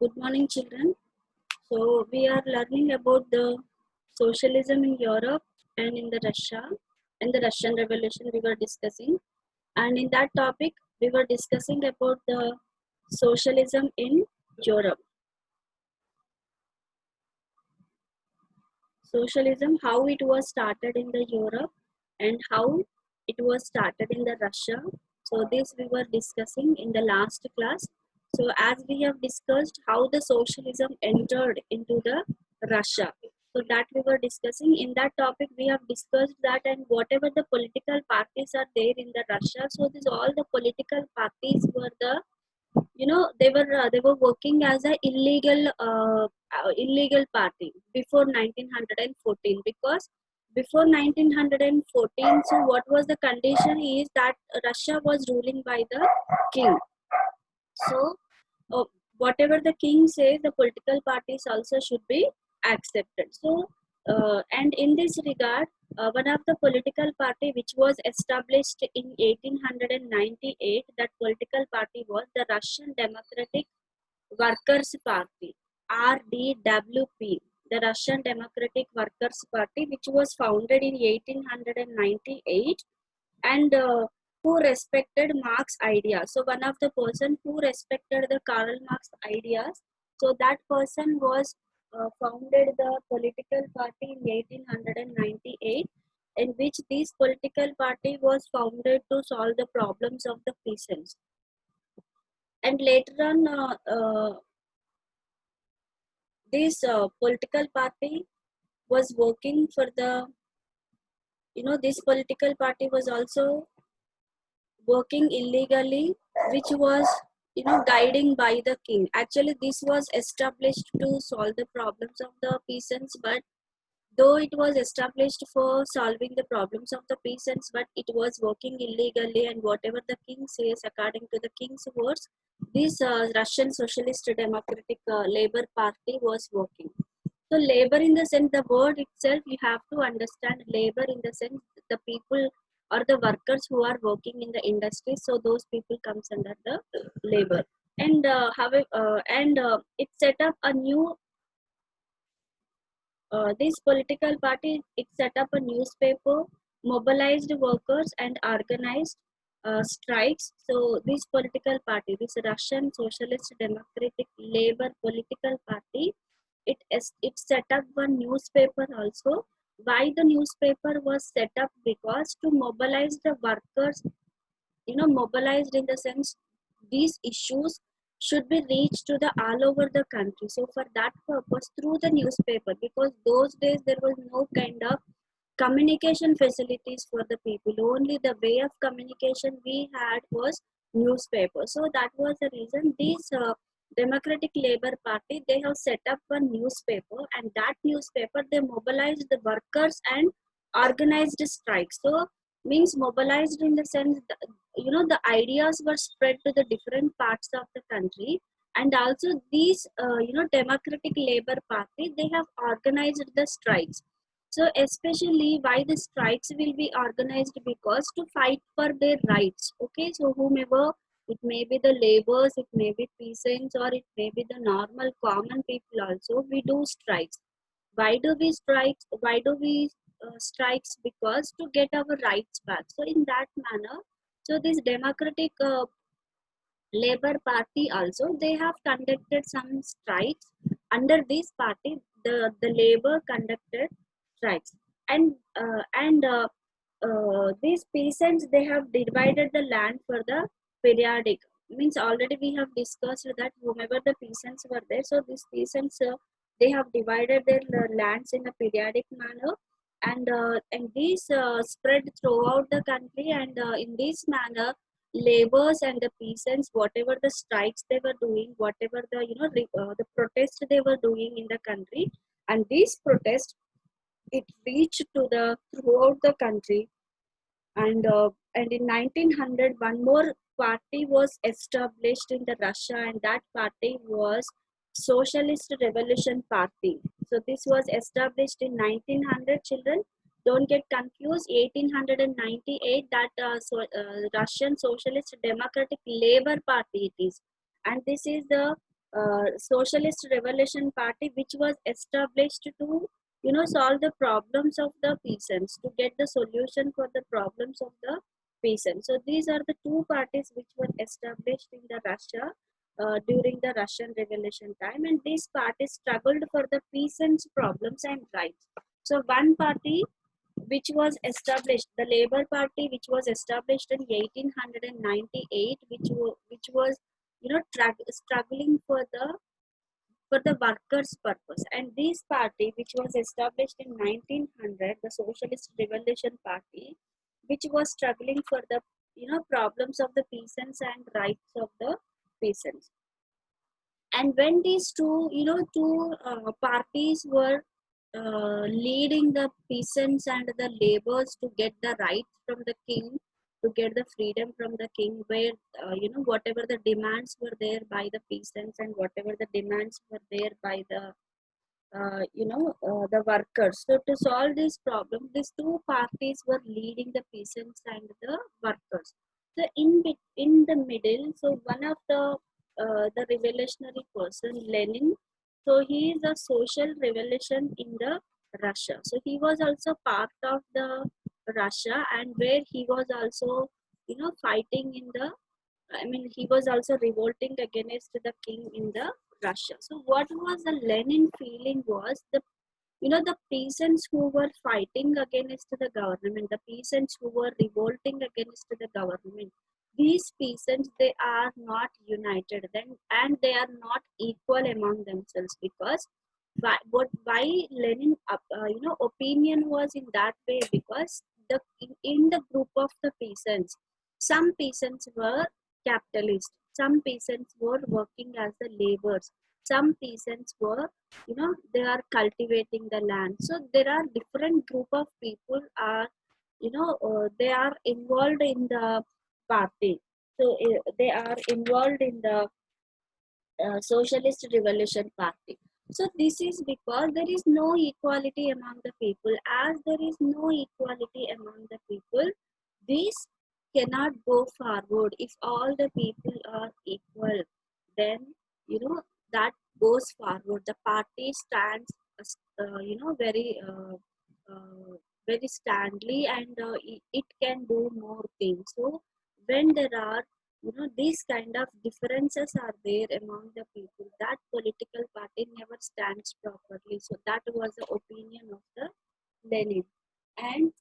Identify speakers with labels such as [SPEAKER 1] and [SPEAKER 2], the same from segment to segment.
[SPEAKER 1] Good morning, children. So we are learning about the socialism in Europe and in the Russia and the Russian Revolution we were discussing. And in that topic, we were discussing about the socialism in Europe. Socialism, how it was started in the Europe and how it was started in the Russia. So this we were discussing in the last class. So as we have discussed how the socialism entered into the Russia. So that we were discussing in that topic, we have discussed that, and whatever the political parties are there in the Russia. So this all the political parties were the, they were working as a illegal party before 1914, because before 1914, so what was the condition is that Russia was ruling by the king. So uh, whatever the king says, the political parties also should be accepted. So and in this regard, one of the political party which was established in 1898, that political party was the Russian Democratic Workers' Party, RDWP, the Russian Democratic Workers' Party, which was founded in 1898, and who respected Marx ideas. So one of the person who respected the Karl Marx ideas, so that person was founded the political party in 1898, in which this political party was founded to solve the problems of the peasants. And later on, this political party was working for the, this political party was also working illegally, which was, guiding by the king. Actually this was established to solve the problems of the peasants, but though it was established for solving the problems of the peasants, but it was working illegally, and whatever the king says, according to the king's words, this Russian Socialist Democratic Labor Party was working. So labor in the sense, the word itself, you have to understand labor in the sense the people or the workers who are working in the industry. So those people comes under the labor. And it set up a new, this political party, it set up a newspaper, mobilized workers and organized strikes. So this political party, this Russian Socialist Democratic Labor political party, it set up one newspaper also. Why the newspaper was set up? Because to mobilize the workers, mobilized in the sense these issues should be reached to the all over the country. So for that purpose, through the newspaper, because those days there was no kind of communication facilities for the people, only the way of communication we had was newspaper. So that was the reason this Democratic Labor Party, they have set up a newspaper, and that newspaper they mobilized the workers and organized strikes. So means mobilized in the sense, the ideas were spread to the different parts of the country. And also these Democratic Labor Party, they have organized the strikes. So especially why the strikes will be organized, because to fight for their rights. Okay, so whomever, it may be the laborers, it may be peasants, or it may be the normal common people also, we do strikes. Why do we strike? Why do we strikes? Because to get our rights back. So in that manner, so this Democratic Labor Party also, they have conducted some strikes. Under this party, the labor conducted strikes, and these peasants, they have divided the land for the periodic. Means already we have discussed that whomever the peasants were there, so these peasants, they have divided their lands in a periodic manner, and these spread throughout the country, and in this manner laborers and the peasants, whatever the strikes they were doing, whatever the, the protest they were doing in the country, and this protest, it reached to the throughout the country. And in 1900, one more party was established in the Russia, and that party was Socialist Revolution Party. So this was established in 1900. Children, don't get confused. 1898, that Russian Socialist Democratic Labor Party it is, and this is the Socialist Revolution Party, which was established to solve the problems of the peasants, to get the solution for the problems of the peasants. So these are the two parties which were established in the Russia during the Russian Revolution time, and these parties struggled for the peasants' problems and rights. So one party which was established, the Labour Party, which was established in 1898, which was struggling for the workers' purpose. And this party, which was established in 1900, the Socialist Revolution Party, which was struggling for the problems of the peasants and rights of the peasants. And when these two parties were leading the peasants and the laborers to get the rights from the king, to get the freedom from the king, where whatever the demands were there by the peasants and whatever the demands were there by the workers. So to solve this problem, these two parties were leading the peasants and the workers. So in the middle, so one of the revolutionary person, Lenin. So he is a social revolution in the Russia. So he was also part of the Russia, and where he was also fighting in the, I mean, he was also revolting against the king in the Russia. So what was the Lenin feeling was the peasants who were fighting against the government, the peasants who were revolting against the government. These peasants, they are not united then, and they are not equal among themselves, because why Lenin opinion was in that way, because in the group of the peasants, some peasants were capitalists, some peasants were working as the laborers, some peasants were they are cultivating the land. So there are different group of people are they are involved in the party. So they are involved in the Socialist Revolution Party. So this is because there is no equality among the people. As there is no equality among the people, this cannot go forward. If all the people are equal, then that goes forward. The party stands, very standly, and it can do more things. So when there are these kind of differences are there among the people, that political party never stands properly. So that was the opinion of the Lenin. And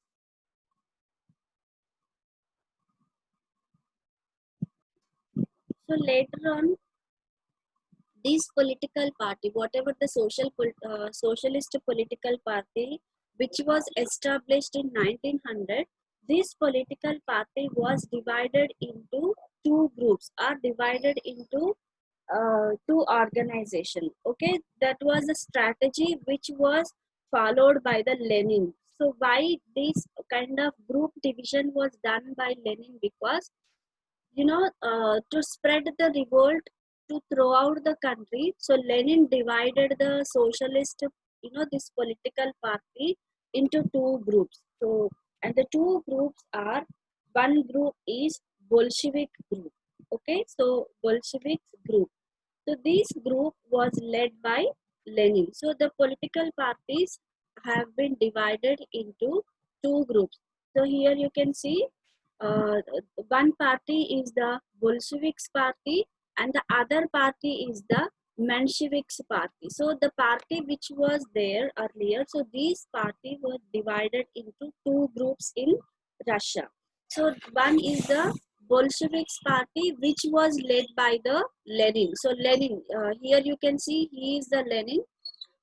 [SPEAKER 1] so later on, this political party, whatever the socialist political party, which was established in 1900, this political party was divided into two groups, are divided into to organization. Okay, that was a strategy which was followed by the Lenin. So why this kind of group division was done by Lenin? Because to spread the revolt to throughout the country, so Lenin divided the socialist, this political party into two groups. So, and the two groups are, one group is Bolshevik group. Okay, so Bolshevik group, so this group was led by Lenin. So the political parties have been divided into two groups. So here you can see uh, one party is the Bolsheviks party and the other party is the Mensheviks party. So the party which was there earlier, so these party were divided into two groups in Russia. So one is the Bolsheviks party, which was led by the Lenin. So Lenin, here you can see he is the Lenin.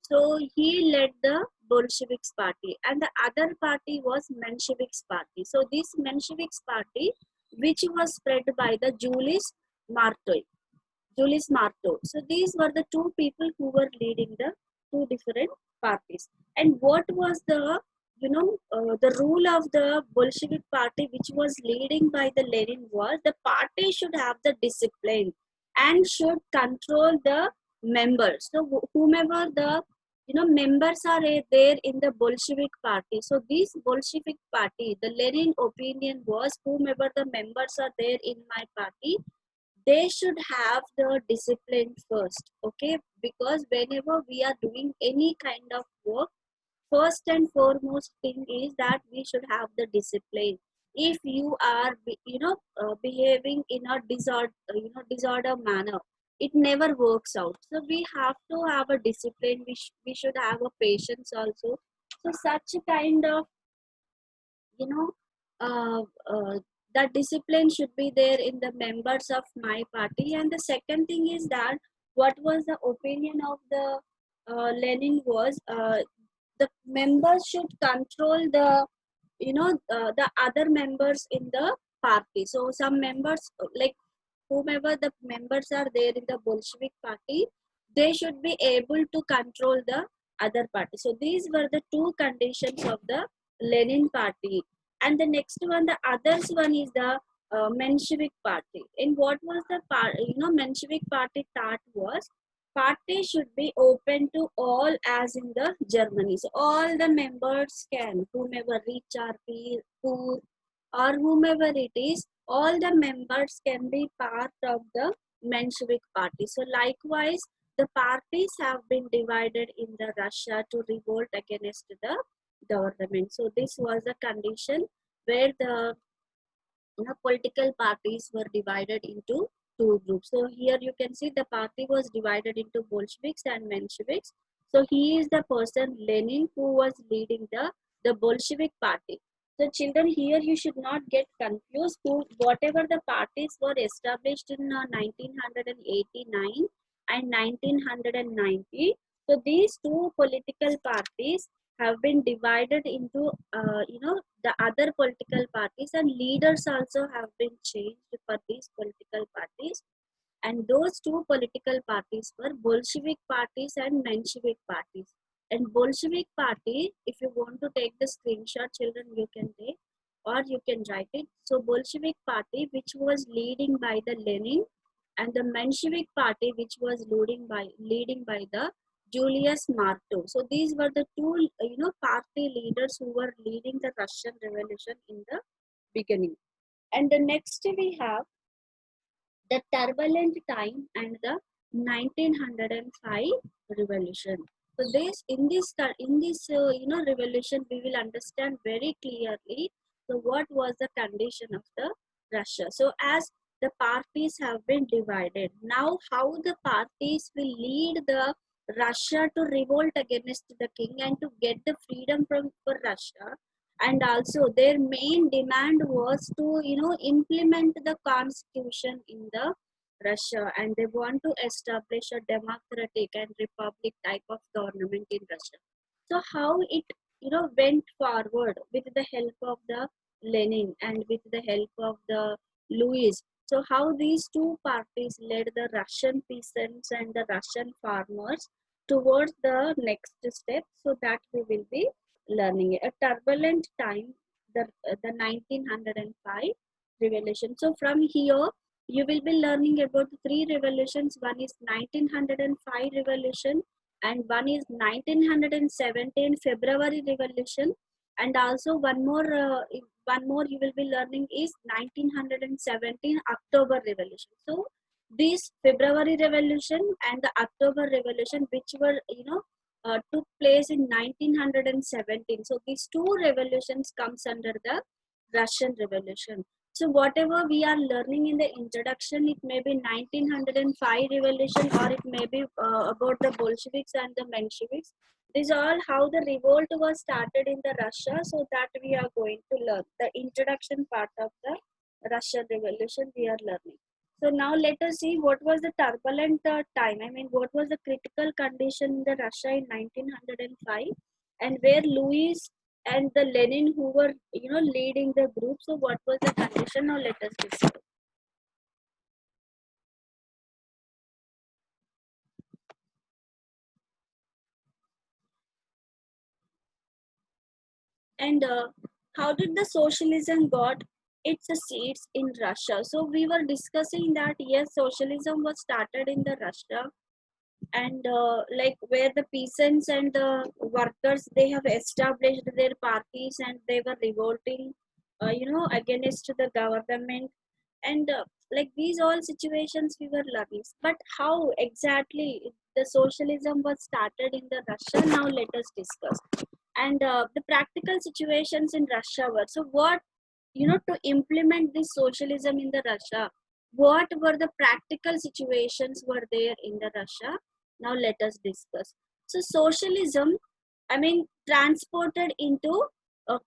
[SPEAKER 1] So he led the Bolsheviks party, and the other party was Mensheviks party. So this Mensheviks party, which was spread by the Julius Marto. So these were the two people who were leading the two different parties. And what was the the rule of the Bolshevik party, which was leading by the Lenin, was the party should have the discipline and should control the members. So whomever the members are there in the Bolshevik party. So this Bolshevik party, the Lenin opinion was, whomever the members are there in my party, they should have the discipline first, okay? Because whenever we are doing any kind of work, first and foremost thing is that we should have the discipline. If you are behaving in a disorder manner, it never works out. So we have to have a discipline. We should have a patience also. So such a kind of you know uh, uh, that discipline should be there in the members of my party. And the second thing is that what was the opinion of the Lenin was, the members should control the other members in the party. So some members, like whomever the members are there in the Bolshevik party, they should be able to control the other party. So these were the two conditions of the Lenin party. And the next one, the others one is the Menshevik party. And what was the Menshevik party thought was, party should be open to all as in the Germany. So all the members can, whomever rich or poor or whomever it is, all the members can be part of the Menshevik party. So likewise, the parties have been divided in the Russia to revolt against the government. So this was the condition where the political parties were divided into two groups. So here you can see the party was divided into Bolsheviks and Mensheviks. So he is the person Lenin who was leading the Bolshevik party. So children, here you should not get confused. Whatever the parties were established in 1989 and 1990. So these two political parties have been divided into the other political parties, and leaders also have been changed for these political parties. And those two political parties were Bolshevik parties and Menshevik parties. And Bolshevik party, if you want to take the screenshot, children, you can take or you can write it. So Bolshevik party, which was leading by the Lenin, and the Menshevik party, which was leading by the Julius Marto. So these were the two party leaders who were leading the Russian Revolution in the beginning. And the next we have the turbulent time and the 1905 revolution. So this in this revolution, we will understand very clearly, so what was the condition of the Russia. So as the parties have been divided, now how the parties will lead the Russia to revolt against the king and to get the freedom from for Russia. And also their main demand was to implement the constitution in the Russia, and they want to establish a democratic and republic type of government in Russia. So how it went forward with the help of the Lenin and with the help of the Louis. So how these two parties led the Russian peasants and the Russian farmers towards the next step, so that we will be learning a turbulent time, the 1905 revolution. So from here you will be learning about three revolutions. One is 1905 revolution, and one is 1917 February revolution, and also one more you will be learning is 1917 October revolution. So this February revolution and the October revolution, which were took place in 1917. So these two revolutions comes under the Russian Revolution. So whatever we are learning in the introduction, it may be 1905 revolution, or it may be about the Bolsheviks and the Mensheviks. These are all how the revolt was started in the Russia, so that we are going to learn. The introduction part of the Russian Revolution we are learning. So now let us see what was the turbulent time. I mean, what was the critical condition in the Russia in 1905, and where Louis and the Lenin who were leading the group. So what was the condition? Now let us discuss. And how did the socialism got its seeds in Russia? So we were discussing that yes, socialism was started in the Russia, and like where the peasants and the workers, they have established their parties and they were revolting against the government. And like these all situations we were learning. But how exactly the socialism was started in the Russia? Now let us discuss. And the practical situations in Russia were, so what, to implement this socialism in the Russia, what were the practical situations were there in the Russia? Now let us discuss. So socialism, I mean, transported into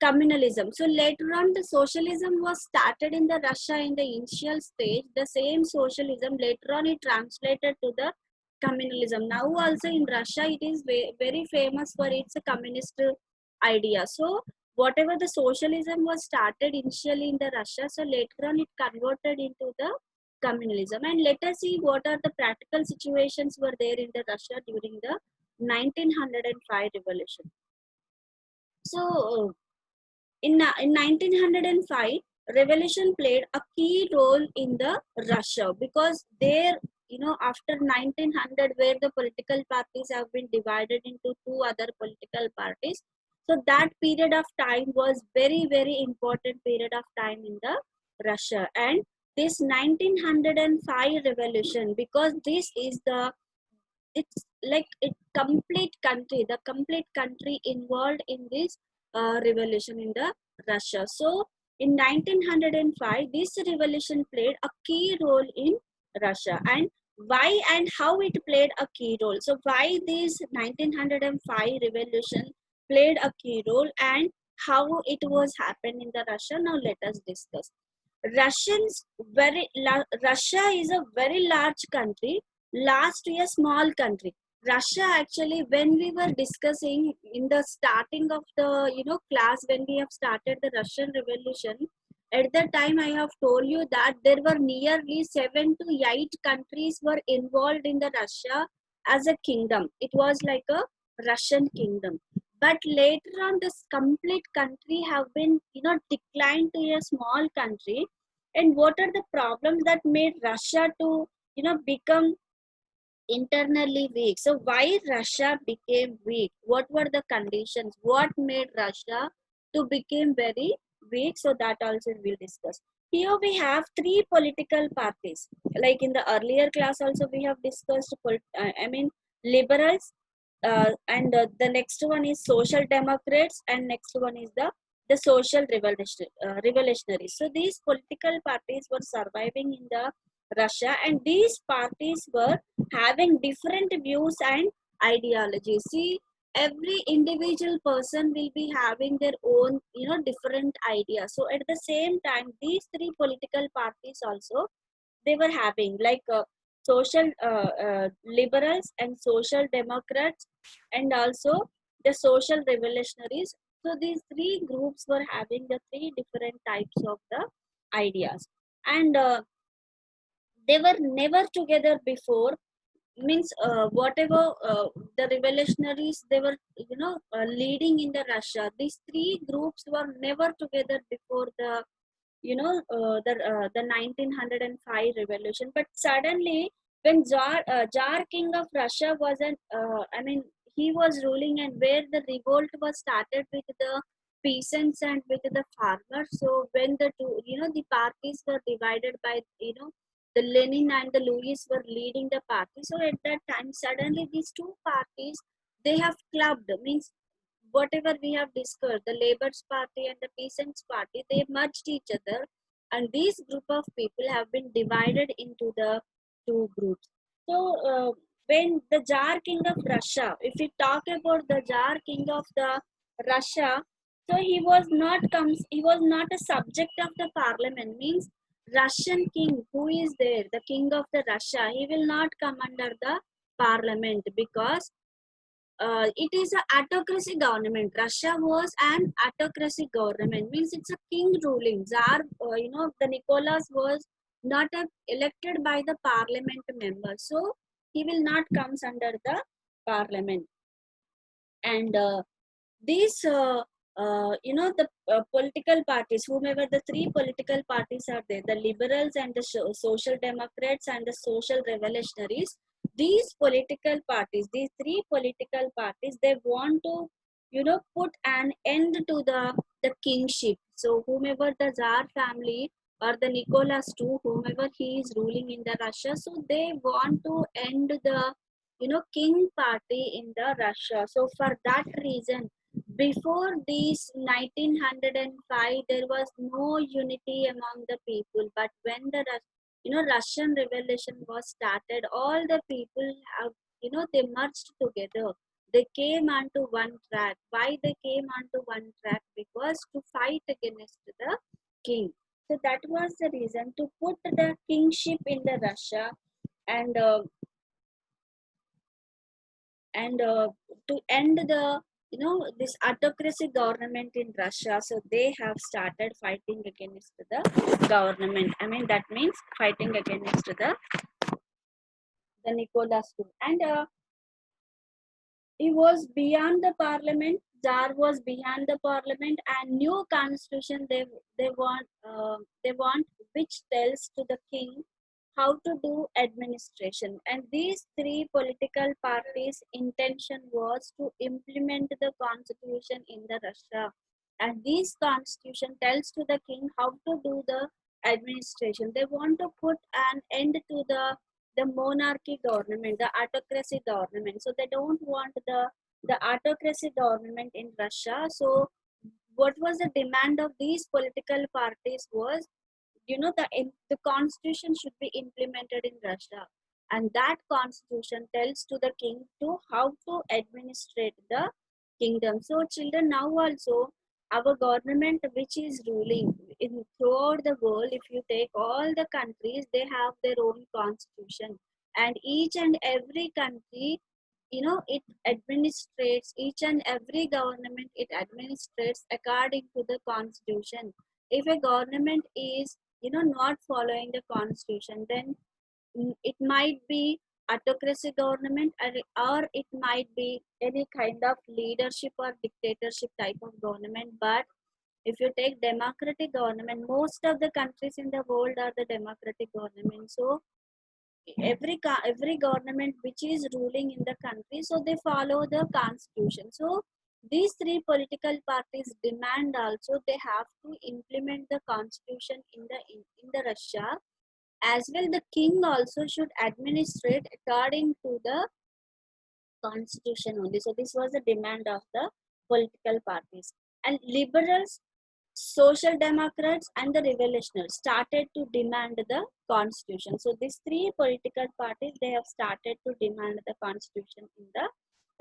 [SPEAKER 1] communalism. So later on, the socialism was started in the Russia in the initial stage. The same socialism later on it translated to the communalism. Now also in Russia, it is very famous for its communist idea. So whatever the socialism was started initially in the Russia, so later on it converted into the communalism. And let us see what are the practical situations were there in the Russia during the 1905 revolution. So in 1905, revolution played a key role in the Russia, because there, after 1900, where the political parties have been divided into two other political parties, so that period of time was very very important period of time in the Russia. And this 1905 revolution, because this is the, it's like it complete country, the complete country involved in this revolution in the Russia. So in 1905, this revolution played a key role in Russia. And why and how it played a key role? So why this 1905 revolution played a key role, and how it was happened in the Russia? Now let us discuss. Russia is a very large country, last to a small country. Russia actually, when we were discussing in the starting of the class, when we have started the Russian Revolution, at that time I have told you that there were nearly 7 to 8 countries were involved in the Russia as a kingdom. It was like a Russian kingdom. But later on, this complete country have been declined to a small country. And what are the problems that made Russia to become internally weak? So why Russia became weak? What were the conditions? What made Russia to become very weak? So that also we'll discuss. Here we have three political parties. Like in the earlier class also we have discussed, liberals, and the next one is social democrats, and next one is the social revolutionaries. So these political parties were surviving in the Russia, and these parties were having different views and ideologies. See, every individual person will be having their own different ideas. So at the same time, these three political parties also, they were having like social liberals and social democrats, and also the social revolutionaries. So these three groups were having the three different types of the ideas. And they were never together before. Means whatever the revolutionaries they were leading in the Russia, these three groups were never together before the the 1905 revolution. But suddenly, when Tsar king of Russia wasn't, he was ruling, and where the revolt was started with the peasants and with the farmers. So when the two, the parties were divided by, the Lenin and the Louis were leading the party. So at that time, suddenly these two parties, they have clubbed. Means whatever we have discussed, the Labour's Party and the Peasants Party, they merged each other, and these group of people have been divided into the two groups. So when the Tsar King of Russia, if we talk about the Tsar King of the Russia, so he was not a subject of the parliament. Means Russian king who is there, the king of the Russia, he will not come under the parliament, because it is an autocracy government. Russia was an autocracy government. Means it's a king ruling. Tsar, the Nicholas was not elected by the parliament member, so he will not comes under the parliament. And these the political parties, whomever the three political parties are there, the liberals and the social democrats and the social revolutionaries, these political parties, these three political parties, they want to put an end to the kingship. So whomever the Tsar family, or the Nicholas II, whomever he is ruling in the Russia. So they want to end the king party in the Russia. So for that reason, before this 1905, there was no unity among the people. But when the Russian Revolution was started, all the people have they merged together. They came onto one track. Why they came onto one track? Because to fight against the king. So that was the reason to put the kingship in the Russia, and and to end the this autocracy government in Russia. So they have started fighting against the government. I mean, that means fighting against the Nicholas II. And he was beyond the parliament. Tsar was behind the parliament, and new constitution they want, which tells to the king how to do administration. And these three political parties' intention was to implement the constitution in the Russia. And this constitution tells to the king how to do the administration. They want to put an end to the monarchy government, the autocracy government. So they don't want the autocracy government in Russia. So what was the demand of these political parties was, the constitution should be implemented in Russia, and that constitution tells to the king to how to administrate the kingdom. So children, now also our government which is ruling in throughout the world, if you take all the countries, they have their own constitution, and each and every country, it administrates, each and every government, it administrates according to the constitution. If a government is not following the constitution, then it might be autocracy government, or it might be any kind of leadership or dictatorship type of government. But if you take democratic government, most of the countries in the world are the democratic government. So every government which is ruling in the country, so they follow the constitution. So these three political parties demand also they have to implement the constitution in the Russia. As well, the king also should administrate according to the constitution only. So this was the demand of the political parties. And liberals, social democrats, and the revolutionaries started to demand the constitution. So these three political parties, they have started to demand the constitution in the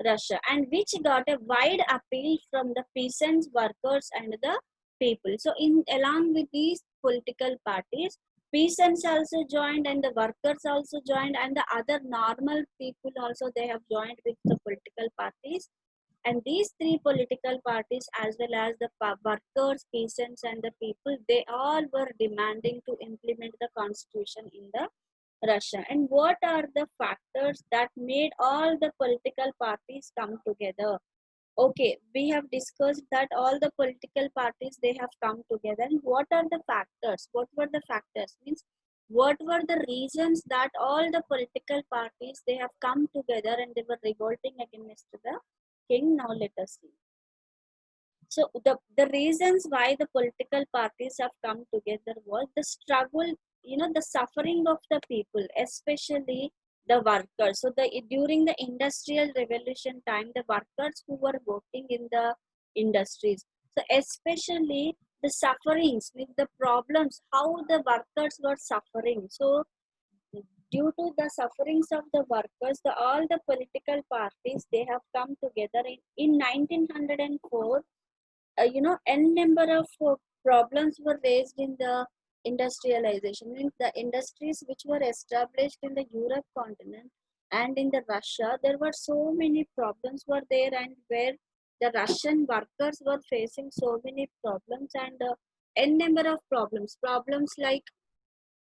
[SPEAKER 1] Russia, and which got a wide appeal from the peasants, workers, and the people. So in along with these political parties, peasants also joined, and the workers also joined, and the other normal people also, they have joined with the political parties. And these three political parties, as well as the workers, peasants, and the people, they all were demanding to implement the constitution in the Russia. And what are the factors that made all the political parties come together? Okay, we have discussed that all the political parties, they have come together. And what are the factors? What were the factors? Means, what were the reasons that all the political parties, they have come together and they were revolting against the king? Now let us see. So the reasons why the political parties have come together was the struggle, the suffering of the people, especially the workers. So during the industrial revolution time, the workers who were working in the industries, so especially the sufferings with the problems, how the workers were suffering. So due to the sufferings of the workers, all the political parties, they have come together in 1904. N number of problems were raised in the industrialization. Means the industries which were established in the Europe continent and in the Russia, there were so many problems were there, and where the Russian workers were facing so many problems, and n number of problems like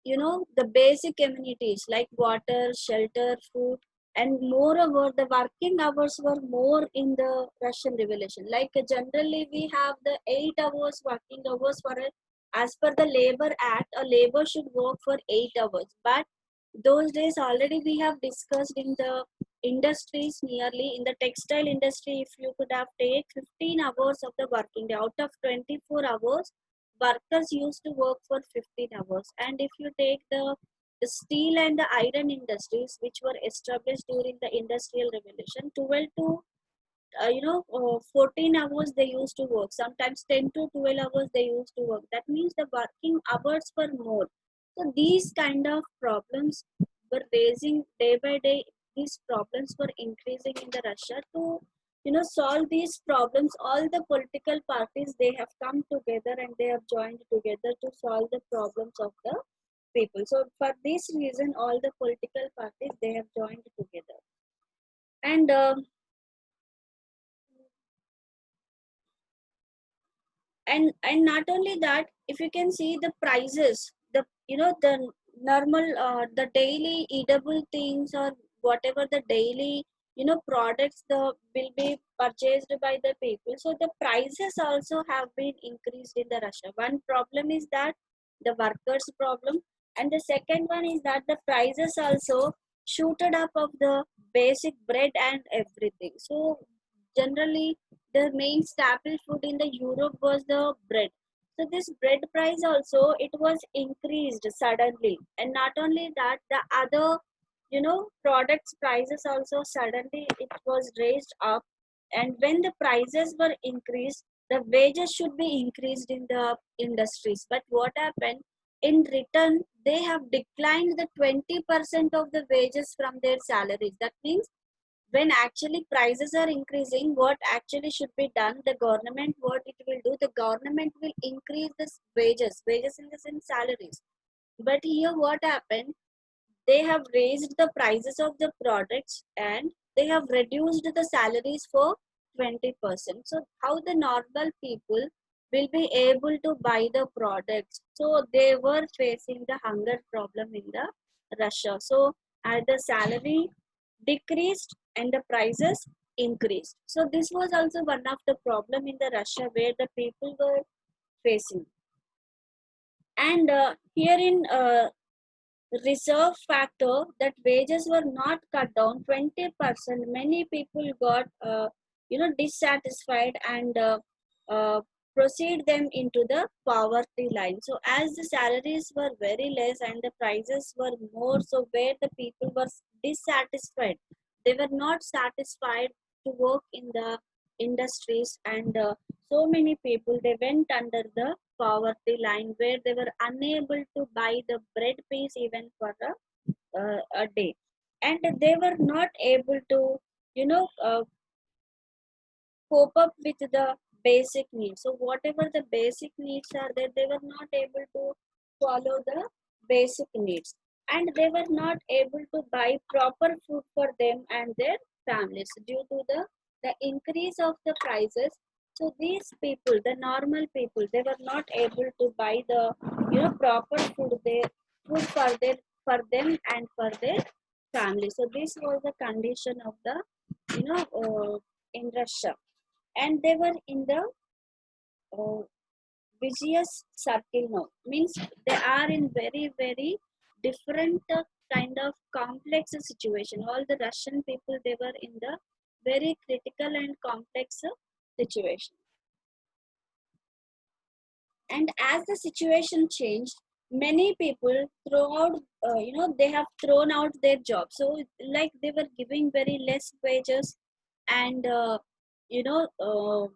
[SPEAKER 1] the basic amenities like water, shelter, food. And moreover, the working hours were more in the Russian Revolution. Like generally we have the 8 hours working hours for a, as per the Labor Act, a labor should work for 8 hours. But those days already we have discussed in the industries, nearly in the textile industry, if you could have take 15 hours of the working day out of 24 hours, workers used to work for 15 hours. And if you take the steel and the iron industries, which were established during the Industrial Revolution, 12 to 14 hours they used to work. Sometimes 10 to 12 hours they used to work. That means the working hours were more. So these kind of problems were raising day by day. These problems were increasing in the Russia. To solve these problems, all the political parties, they have come together and they have joined together to solve the problems of the people. So for this reason, all the political parties, they have joined together. And not only that, if you can see the prices, the normal the daily eatable things, or whatever the daily products the will be purchased by the people, so the prices also have been increased in the Russia. One problem is that the workers problem, and the second one is that the prices also shooted up of the basic bread and everything. So generally the main staple food in the Europe was the bread. So this bread price also, it was increased suddenly, and not only that, the other products prices also suddenly it was raised up. And when the prices were increased, the wages should be increased in the industries. But what happened? In return, they have declined the 20% of the wages from their salaries. That means when actually prices are increasing, what actually should be done, the government, what it will do, the government will increase the wages in the sense salaries. But here what happened, they have raised the prices of the products and they have reduced the salaries for 20%. So how the normal people will be able to buy the products? So they were facing the hunger problem in the Russia. So as the salary decreased and the prices increased. So this was also one of the problem in the Russia where the people were facing. And here in reserve factor, that wages were not cut down 20%, many people got dissatisfied and proceed them into the poverty line. So as the salaries were very less and the prices were more, so where the people were dissatisfied, they were not satisfied to work in the industries, and so many people, they went under the poverty line where they were unable to buy the bread piece even for a day, and they were not able to you know uh, cope up with the basic needs. So whatever the basic needs are there, they were not able to follow the basic needs, and they were not able to buy proper food for them and their families due to the increase of the prices. So these people, the normal people, they were not able to buy the proper food for them and for their family. So this was the condition of the in Russia, and they were in the uh, vicious circle now. Means they are in very very different kind of complex situation. All the Russian people, they were in the very critical and complex situation. And as the situation changed, many people throughout they have thrown out their jobs. So like they were giving very less wages, and you know uh,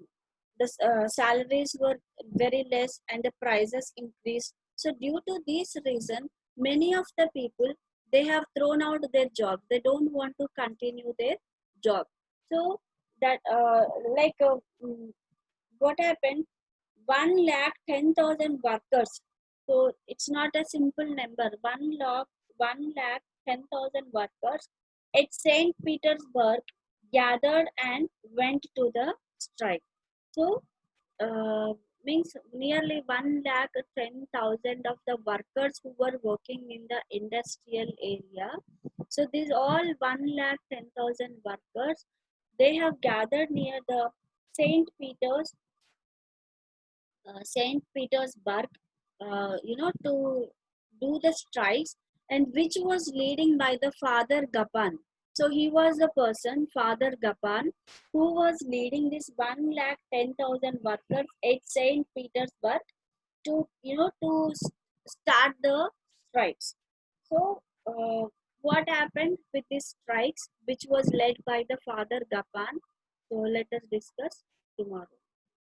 [SPEAKER 1] the salaries were very less and the prices increased. So due to this reason, many of the people, they have thrown out their job. They don't want to continue their job. So that what happened, 1,10,000 workers. So it's not a simple number. 1,10,000 workers at St. Petersburg gathered and went to the strike. So uh, means nearly 1,10,000 of the workers who were working in the industrial area. So these all 1,10,000 workers, they have gathered near the St. Peter's St. Petersburg, to do the strikes, and which was leading by the Father Gapan. So he was the person, Father Gapan, who was leading this 1,10,000 workers at St. Petersburg to start the strikes. So what happened with these strikes, which was led by the father Gapan? So let us discuss tomorrow.